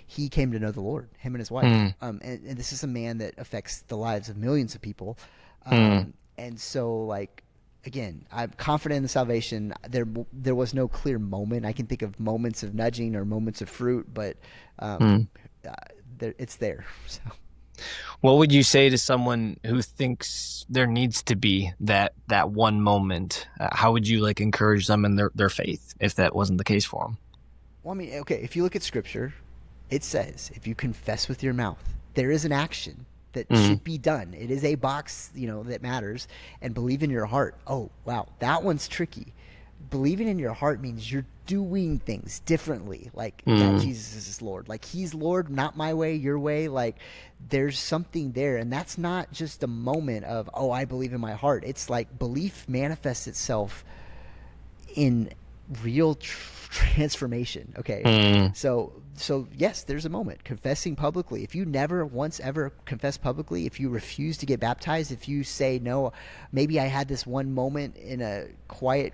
Speaker 2: he came to know the Lord, him and his wife.
Speaker 1: Mm,
Speaker 2: And this is a man that affects the lives of millions of people.
Speaker 1: mm,
Speaker 2: And so, like, again, I'm confident in the salvation. There was no clear moment. I can think of moments of nudging or moments of fruit, but um,
Speaker 1: mm.
Speaker 2: uh, it's there. So.
Speaker 1: What would you say to someone who thinks there needs to be that one moment? How would you like encourage them in their faith if that wasn't the case for them?
Speaker 2: Well, I mean, okay, if you look at Scripture, it says if you confess with your mouth, there is an action that
Speaker 1: Mm,
Speaker 2: should be done. It is a box, that matters, and believe in your heart. Oh, wow, that one's tricky. Believing in your heart means you're doing things differently. Like, yeah,
Speaker 1: mm,
Speaker 2: Jesus is Lord. Like, He's Lord, not my way, your way. Like, there's something there. And that's not just a moment of, oh, I believe in my heart. It's like belief manifests itself in real transformation. Okay,
Speaker 1: mm,
Speaker 2: so yes, there's a moment confessing publicly. If you never once ever confess publicly, if you refuse to get baptized, if you say no, maybe I had this one moment in a quiet,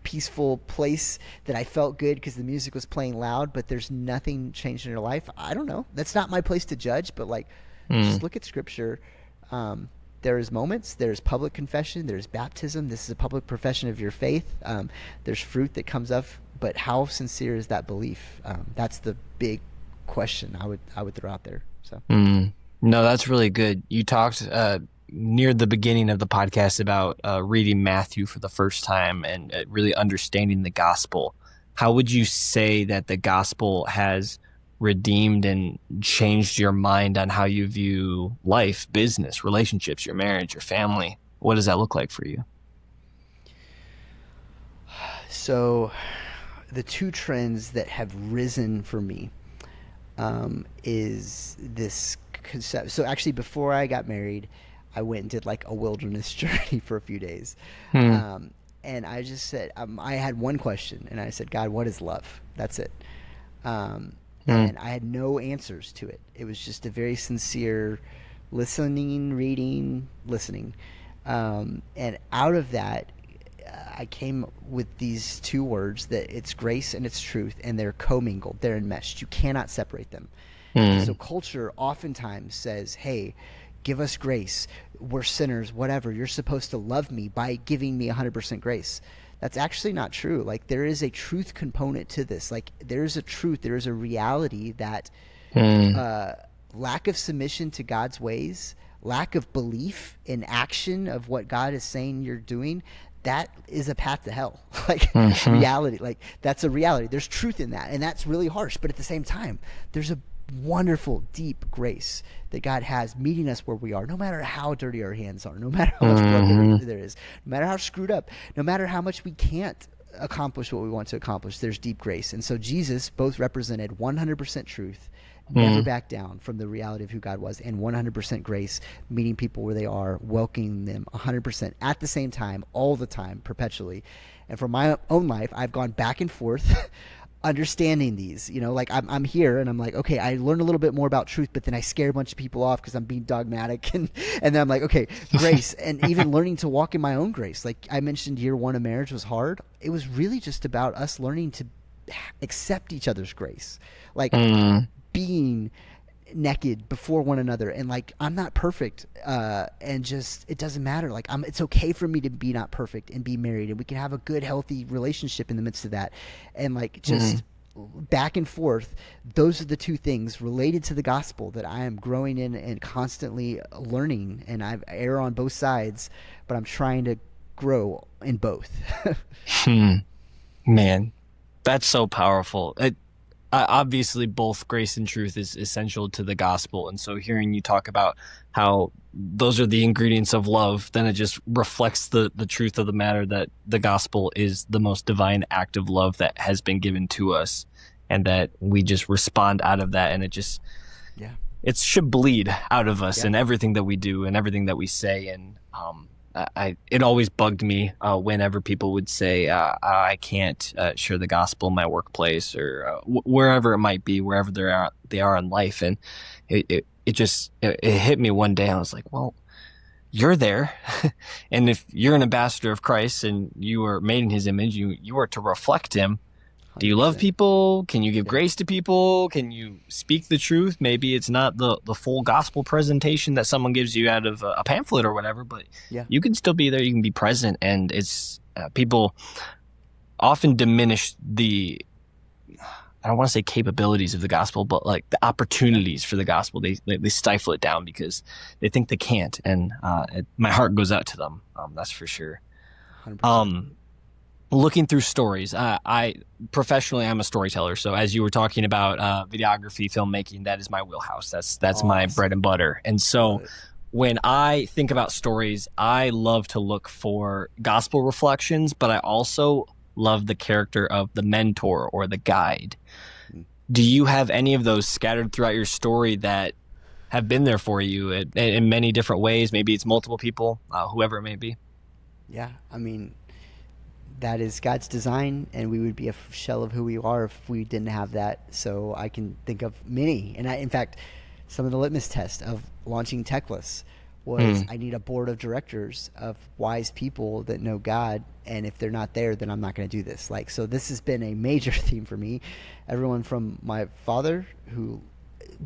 Speaker 2: peaceful place that I felt good because the music was playing loud, but there's nothing changed in your life. I don't know. That's not my place to judge, but like,
Speaker 1: mm.
Speaker 2: just look at Scripture. Um, there's moments, there's public confession, there's baptism. This is a public profession of your faith. There's fruit that comes up, but how sincere is that belief? That's the big question I would throw out there. So.
Speaker 1: Mm. No, that's really good. You talked near the beginning of the podcast about reading Matthew for the first time and really understanding the gospel. How would you say that the gospel has redeemed and changed your mind on how you view life, business, relationships, your marriage, your family? What does that look like for you?
Speaker 2: So, the two trends that have risen for me, is this concept. So actually, before I got married, I went and did like a wilderness journey for a few days,
Speaker 1: Hmm.
Speaker 2: um, and I just said, I had one question, and I said, God, what is love? That's it. Um,
Speaker 1: Hmm.
Speaker 2: and I had no answers to it. It was just a very sincere listening, reading, listening, and out of that, I came with these two words that it's grace and it's truth, and they're commingled, they're enmeshed. You cannot separate them. And so
Speaker 1: Hmm.
Speaker 2: culture oftentimes says, hey, give us grace. We're sinners, whatever. You're supposed to love me by giving me 100% grace. That's actually not true. Like, there is a truth component to this. Like, there is a truth, there is a reality that
Speaker 1: Hmm.
Speaker 2: uh, lack of submission to God's ways, lack of belief in action of what God is saying you're doing, that is a path to hell. Like,
Speaker 1: Hmm.
Speaker 2: reality, like, that's a reality. There's truth in that, and that's really harsh. But at the same time, there's a wonderful, deep grace that God has meeting us where we are, no matter how dirty our hands are, no matter how much blood
Speaker 1: Hmm.
Speaker 2: there is, no matter how screwed up, no matter how much we can't accomplish what we want to accomplish, there's deep grace. And so Jesus both represented 100% truth, never
Speaker 1: Hmm.
Speaker 2: back down from the reality of who God was, and 100% grace, meeting people where they are, welcoming them 100% at the same time, all the time, perpetually. And for my own life, I've gone back and forth understanding these. Like, I'm here and I'm like, okay, I learned a little bit more about truth, but then I scare a bunch of people off because I'm being dogmatic. And then I'm like, okay, grace, and even learning to walk in my own grace. Like I mentioned, year one of marriage was hard. It was really just about us learning to accept each other's grace, like
Speaker 1: Hmm.
Speaker 2: being naked before one another, and like, I'm not perfect, and just, it doesn't matter. Like, it's okay for me to be not perfect and be married, and we can have a good healthy relationship in the midst of that. And like,
Speaker 1: Hmm.
Speaker 2: just back and forth, those are the two things related to the gospel that I am growing in and constantly learning, and I err on both sides, but I'm trying to grow in both.
Speaker 1: Hmm. Man, that's so powerful. obviously both grace and truth is essential to the gospel. And so hearing you talk about how those are the ingredients of love, then it just reflects the truth of the matter that the gospel is the most divine act of love that has been given to us, and that we just respond out of that. And
Speaker 2: Yeah.
Speaker 1: it should bleed out of us
Speaker 2: Yeah.
Speaker 1: in everything that we do and everything that we say. And it always bugged me whenever people would say I can't share the gospel in my workplace or wherever it might be, wherever they are in life. And it hit me one day. I was like, well, you're there, and if you're an ambassador of Christ and you are made in His image, you are to reflect Him. Do you love
Speaker 2: 100%.
Speaker 1: people? Can you give
Speaker 2: Yeah.
Speaker 1: grace to people? Can you speak the truth? Maybe it's not the full gospel presentation that someone gives you out of a pamphlet or whatever, but
Speaker 2: Yeah.
Speaker 1: you can still be there. You can be present. And it's people often diminish I don't want to say capabilities of the gospel, but like the
Speaker 2: Yeah.
Speaker 1: opportunities for the gospel. They stifle it down because they think they can't. And my heart goes out to them. That's for sure.
Speaker 2: 100%.
Speaker 1: Um, Looking through stories, I professionally I'm a storyteller. So as you were talking about videography, filmmaking, that is my wheelhouse. That's my bread
Speaker 2: Awesome.
Speaker 1: and butter. And
Speaker 2: Love
Speaker 1: so
Speaker 2: it.
Speaker 1: when I think about stories, I love to look for gospel reflections, but I also love the character of the mentor or the guide.
Speaker 2: Mm.
Speaker 1: Do you have any of those scattered throughout your story that have been there for you in many different ways? Maybe it's multiple people, whoever it may be.
Speaker 2: Yeah. I mean, that is God's design, and we would be a shell of who we are if we didn't have that. So I can think of many, and in fact, some of the litmus test of launching techless was
Speaker 1: Mm,
Speaker 2: I need a board of directors of wise people that know God, and if they're not there, then I'm not going to do this. Like, so this has been a major theme for me. Everyone from my father, who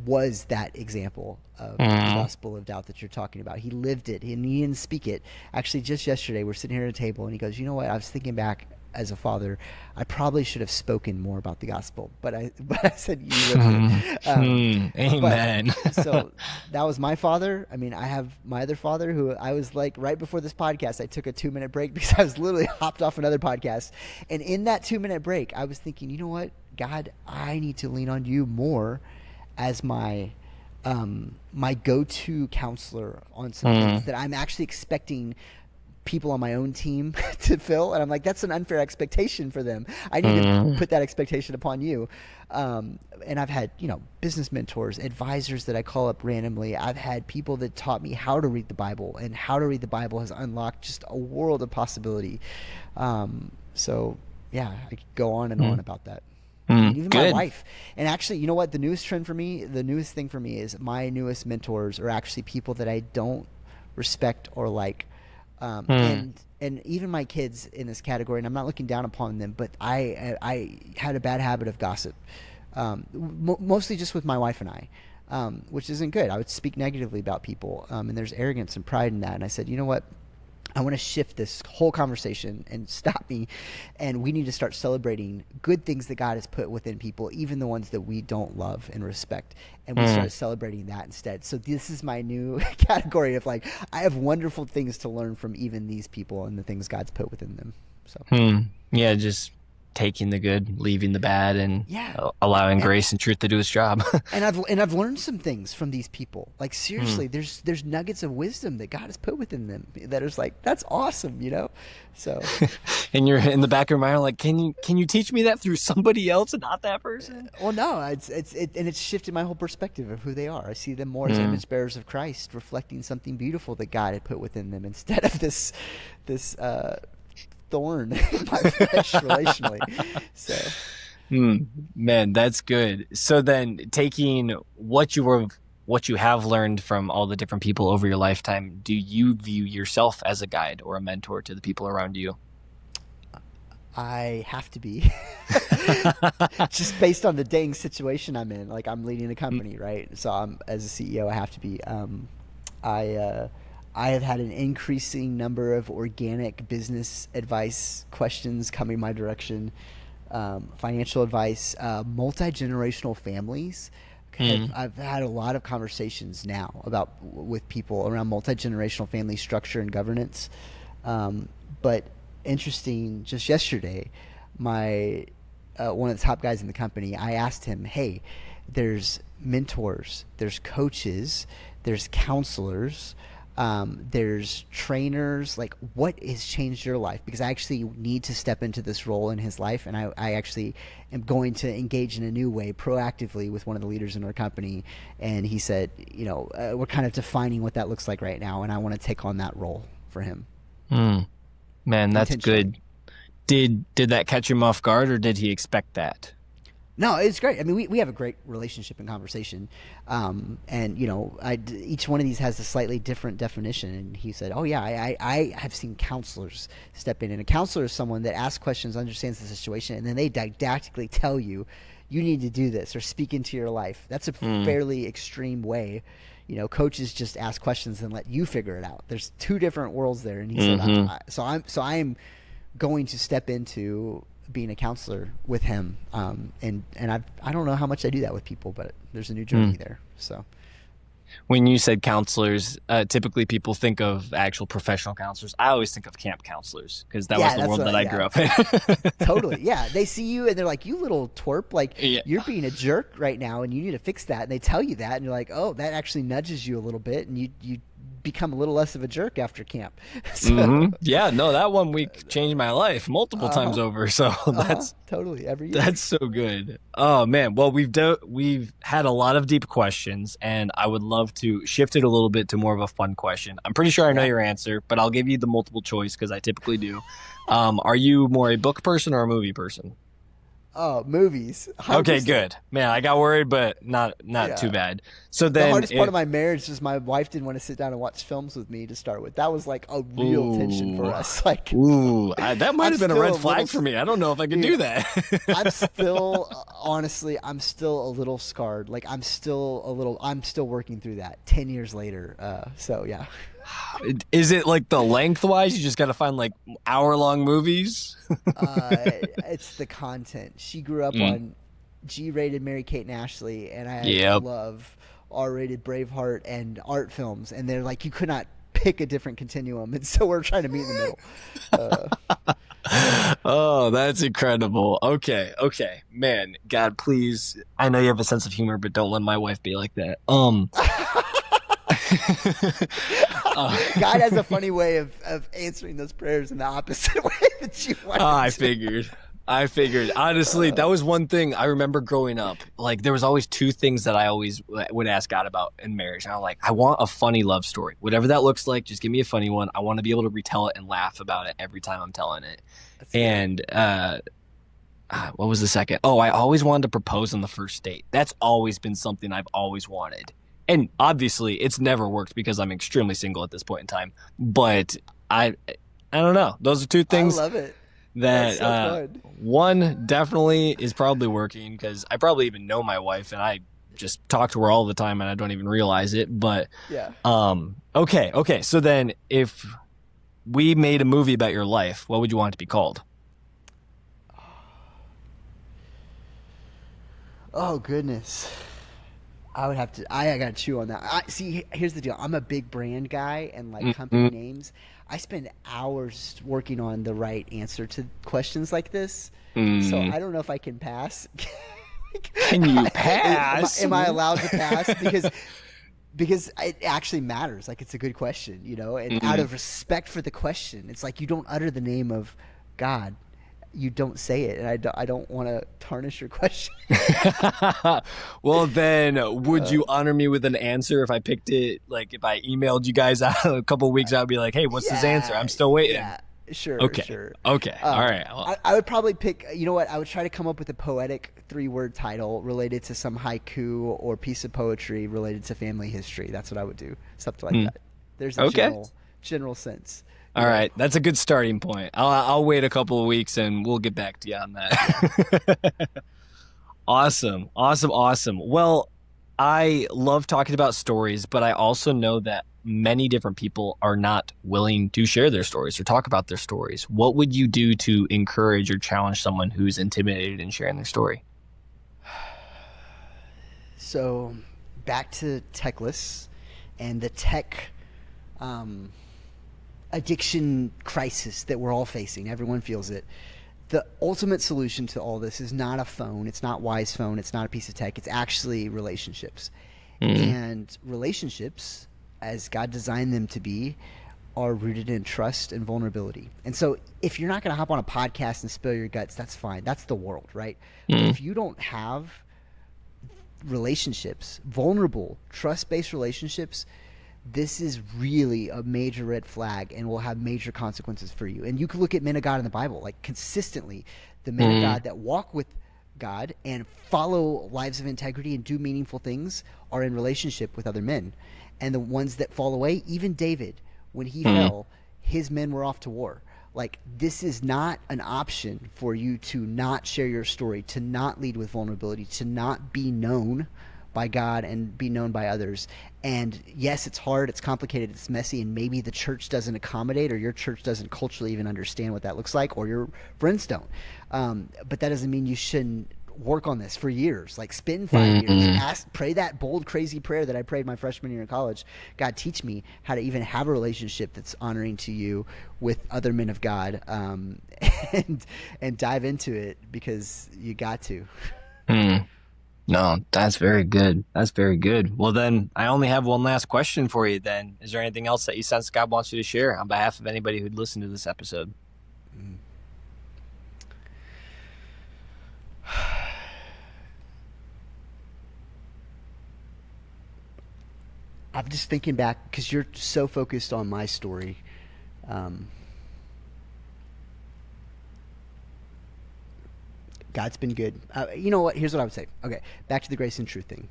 Speaker 2: was that example of the
Speaker 1: mm,
Speaker 2: gospel of doubt that you're talking about. He lived it, and he didn't speak it. Actually, just yesterday, we're sitting here at a table, and he goes, "You know what? I was thinking back as a father, I probably should have spoken more about the gospel, but I but I said you lived it."
Speaker 1: mm,
Speaker 2: But
Speaker 1: amen.
Speaker 2: so that was my father. I mean, I have my other father who I was like right before this podcast, I took a 2 minute break because I was literally hopped off another podcast, and in that 2 minute break, I was thinking, you know what, God, I need to lean on you more as my go-to counselor on some things
Speaker 1: Mm,
Speaker 2: that I'm actually expecting people on my own team to fill, and I'm like, that's an unfair expectation for them. I need to
Speaker 1: mm,
Speaker 2: put that expectation upon you. And I've had business mentors, advisors that I call up randomly. I've had people that taught me how to read the Bible, and how to read the Bible has unlocked just a world of possibility. So yeah, I could go on and on
Speaker 1: mm,
Speaker 2: about that. I mean,
Speaker 1: mm.
Speaker 2: even my
Speaker 1: Good.
Speaker 2: wife. And actually, you know what? The newest thing for me is my newest mentors are actually people that I don't respect or like.
Speaker 1: Mm,
Speaker 2: And even my kids in this category, and I'm not looking down upon them, but I had a bad habit of gossip, mostly just with my wife and I, which isn't good. I would speak negatively about people, and there's arrogance and pride in that. And I said, you know what? I want to shift this whole conversation and stop me. And we need to start celebrating good things that God has put within people, even the ones that we don't love and respect. And we
Speaker 1: mm,
Speaker 2: started celebrating that instead. So this is my new category of like, I have wonderful things to learn from even these people and the things God's put within them. So,
Speaker 1: Yeah, just taking the good, leaving the bad, and
Speaker 2: yeah.
Speaker 1: allowing
Speaker 2: And,
Speaker 1: grace and truth to do its job.
Speaker 2: and I've learned some things from these people. Like
Speaker 1: Mm.
Speaker 2: seriously, there's nuggets of wisdom that God has put within them that is like, that's awesome. So
Speaker 1: And you're in the back of your mind like, can you teach me that through somebody else and not that person?
Speaker 2: well, no, and it's shifted my whole perspective of who they are. I see them more as
Speaker 1: Mm.
Speaker 2: image bearers of Christ, reflecting something beautiful that God had put within them, instead of this thorn in my flesh relationally. So,
Speaker 1: Mm. Man, that's good. So then, taking what you have learned from all the different people over your lifetime, do you view yourself as a guide or a mentor to the people around you?
Speaker 2: I have to be just based on the dang situation I'm in. Like, I'm leading a company, right? So I'm as a CEO, I have to be. I uh, I have had an increasing number of organic business advice questions coming my direction, financial advice, multi generational families.
Speaker 1: Mm.
Speaker 2: I've had a lot of conversations now about with people around multi generational family structure and governance, but interesting. Just yesterday, my one of the top guys in the company, I asked him, hey, there's mentors, there's coaches, there's counselors, there's trainers. Like, what has changed your life? Because I actually need to step into this role in his life, and I actually am going to engage in a new way proactively with one of the leaders in our company. And he said, we're kind of defining what that looks like right now, and I want to take on that role for him.
Speaker 1: Man, that's good. Did that catch him off guard, or did he expect that?
Speaker 2: No, it's great. I mean, we have a great relationship and conversation, and each one of these has a slightly different definition. And he said, "Oh yeah, I have seen counselors step in, and a counselor is someone that asks questions, understands the situation, and then they didactically tell you, you need to do this or speak into your life." That's a fairly extreme way. Coaches just ask questions and let you figure it out. There's two different worlds there, and he said, I'm going to step into being a counselor with him, and I don't know how much I do that with people, but there's a new journey there. So
Speaker 1: when you said counselors, typically people think of actual professional counselors. I always think of camp counselors, because that was the world that I grew up in.
Speaker 2: Totally. Yeah, they see you and they're like, you little twerp, like you're being a jerk right now and you need to fix that, and they tell you that, and you're like, oh, that actually nudges you a little bit, and you become a little less of a jerk after camp.
Speaker 1: Yeah, no, that 1 week changed my life multiple times over. So that's
Speaker 2: totally every year.
Speaker 1: That's so good. Oh man, well we've had a lot of deep questions, and I would love to shift it a little bit to more of a fun question. I'm pretty sure I know your answer, but I'll give you the multiple choice because I typically do. Are you more a book person or a movie person?
Speaker 2: Oh, movies. 100%.
Speaker 1: Okay, good. Man, I got worried, but not too bad. So then,
Speaker 2: the hardest part of my marriage is my wife didn't want to sit down and watch films with me to start with. That was like a real tension for us. Like,
Speaker 1: that might have been a red flag for me. I don't know if I can do that.
Speaker 2: I'm still, honestly, I'm still a little scarred. Like, I'm still working through that 10 years later. So yeah.
Speaker 1: Is it like the lengthwise? You just got to find like hour-long movies?
Speaker 2: It's the content. She grew up on G-rated Mary-Kate and Ashley, and I love R-rated Braveheart and art films. And they're like, you could not pick a different continuum, and so we're trying to meet in the middle.
Speaker 1: Oh, that's incredible. Okay, man. God, please. I know you have a sense of humor, but don't let my wife be like that.
Speaker 2: God has a funny way of answering those prayers in the opposite way that you want.
Speaker 1: I figured. Honestly, that was one thing I remember growing up. Like, there was always two things that I always would ask God about in marriage. And I'm like, I want a funny love story. Whatever that looks like, just give me a funny one. I want to be able to retell it and laugh about it every time I'm telling it. And what was the second? Oh, I always wanted to propose on the first date. That's always been something I've always wanted. And obviously, it's never worked because I'm extremely single at this point in time. But I don't know. Those are two things.
Speaker 2: I love it.
Speaker 1: That
Speaker 2: so
Speaker 1: one definitely is probably working, because I probably even know my wife and I just talk to her all the time and I don't even realize it. But
Speaker 2: yeah.
Speaker 1: Okay. So then, if we made a movie about your life, what would you want it to be called?
Speaker 2: Oh goodness. I gotta chew on that. See, here's the deal. I'm a big brand guy, and like company names, I spend hours working on the right answer to questions like this. So I don't know if I can pass.
Speaker 1: Can you pass?
Speaker 2: Am I allowed to pass? Because it actually matters. Like, it's a good question, and out of respect for the question, it's like, you don't utter the name of God. You don't say it, and I don't want to tarnish your question.
Speaker 1: Well, then, would you honor me with an answer if I picked it? Like, if I emailed you guys out a couple of weeks out, I'd be like, hey, what's this answer? I'm still waiting.
Speaker 2: Yeah, sure.
Speaker 1: Okay. All right. Well,
Speaker 2: I would probably pick, you know what? I would try to come up with a poetic 3-word title related to some haiku or piece of poetry related to family history. That's what I would do. Something like that. There's a general sense.
Speaker 1: All right, that's a good starting point. I'll wait a couple of weeks and we'll get back to you on that. Awesome. Well, I love talking about stories, but I also know that many different people are not willing to share their stories or talk about their stories. What would you do to encourage or challenge someone who's intimidated in sharing their story?
Speaker 2: So, back to techless and the tech addiction crisis that we're all facing. Everyone feels it. the ultimate solution to all this is not a phone. It's not Wise Phone. It's not a piece of tech. It's actually relationships. And relationships, as God designed them to be, are rooted in trust and vulnerability. And so if you're not going to hop on a podcast and spill your guts, that's fine. That's the world, right? But if you don't have relationships, vulnerable, trust-based relationships, this is really a major red flag and will have major consequences for you. And you can look at men of God in the Bible, like consistently, the men of God that walk with God and follow lives of integrity and do meaningful things are in relationship with other men. And the ones that fall away, even David, when he fell, his men were off to war. Like, this is not an option for you to not share your story, to not lead with vulnerability, to not be known by God and be known by others. And yes, it's hard, it's complicated, it's messy, and maybe the church doesn't accommodate, or your church doesn't culturally even understand what that looks like, or your friends don't. But that doesn't mean you shouldn't work on this for years. Like, spend 5 years, pray that bold, crazy prayer that I prayed my freshman year in college. God, teach me how to even have a relationship that's honoring to you with other men of God, and dive into it, because you got to.
Speaker 1: No, that's very good. That's very good. Well, then I only have one last question for you then. Is there anything else that you sense God wants you to share on behalf of anybody who'd listen to this episode?
Speaker 2: I'm just thinking back, because you're so focused on my story. God's been good. You know what? Here's what I would say. Okay, back to the grace and truth thing.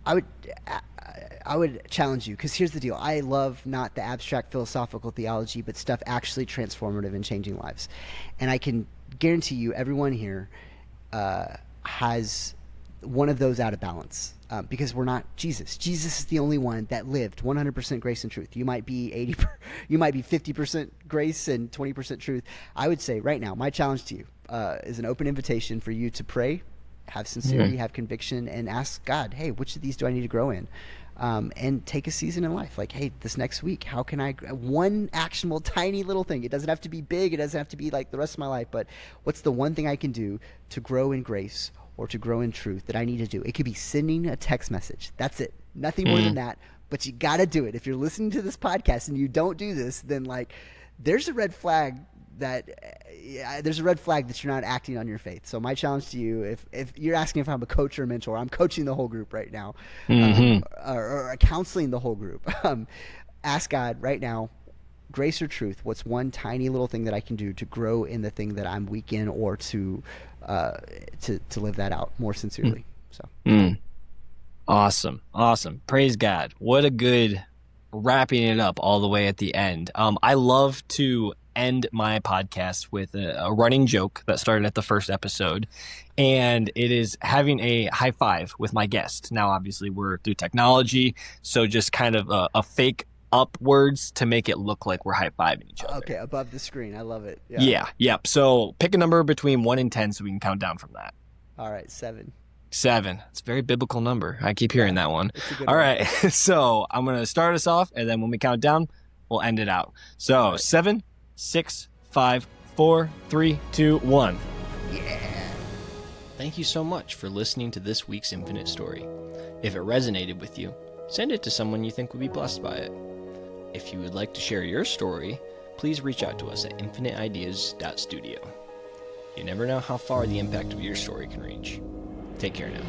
Speaker 2: I would challenge you, because here's the deal. I love not the abstract philosophical theology, but stuff actually transformative and changing lives. And I can guarantee you, everyone here has one of those out of balance, because we're not Jesus. Jesus is the only one that lived 100% grace and truth. You might be 50% grace and 20% truth. I would say right now, my challenge to you is an open invitation for you to pray, have sincerity, have conviction, and ask God, hey, which of these do I need to grow in? And take a season in life. Like, hey, this next week, how can I, one actionable, tiny little thing. It doesn't have to be big. It doesn't have to be like the rest of my life. But what's the one thing I can do to grow in grace or to grow in truth that I need to do? It could be sending a text message. That's it. Nothing more than that. But you got to do it. If you're listening to this podcast and you don't do this, then like, there's a red flag that you're not acting on your faith. So my challenge to you, if you're asking if I'm a coach or a mentor, I'm coaching the whole group right now, or counseling the whole group. Ask God right now, grace or truth, what's one tiny little thing that I can do to grow in the thing that I'm weak in, or to live that out more sincerely. So
Speaker 1: Awesome. Praise God. What a good wrapping it up all the way at the end. I love to end my podcast with a running joke that started at the first episode, and it is having a high five with my guest. Now, obviously, we're through technology, so just kind of a fake upwards to make it look like we're high-fiving each other.
Speaker 2: Okay, above the screen. I love it.
Speaker 1: Yep. So pick a number between 1 and 10 so we can count down from that.
Speaker 2: All right, 7.
Speaker 1: 7. It's a very biblical number. I keep hearing that one. All right. So I'm going to start us off, and then when we count down, we'll end it out. So right. 7, 6, 5, 4, 3, 2, 1.
Speaker 2: Yeah.
Speaker 1: Thank you so much for listening to this week's Infinite Story. If it resonated with you, send it to someone you think would be blessed by it. If you would like to share your story, please reach out to us at infiniteideas.studio. You never know how far the impact of your story can reach. Take care now.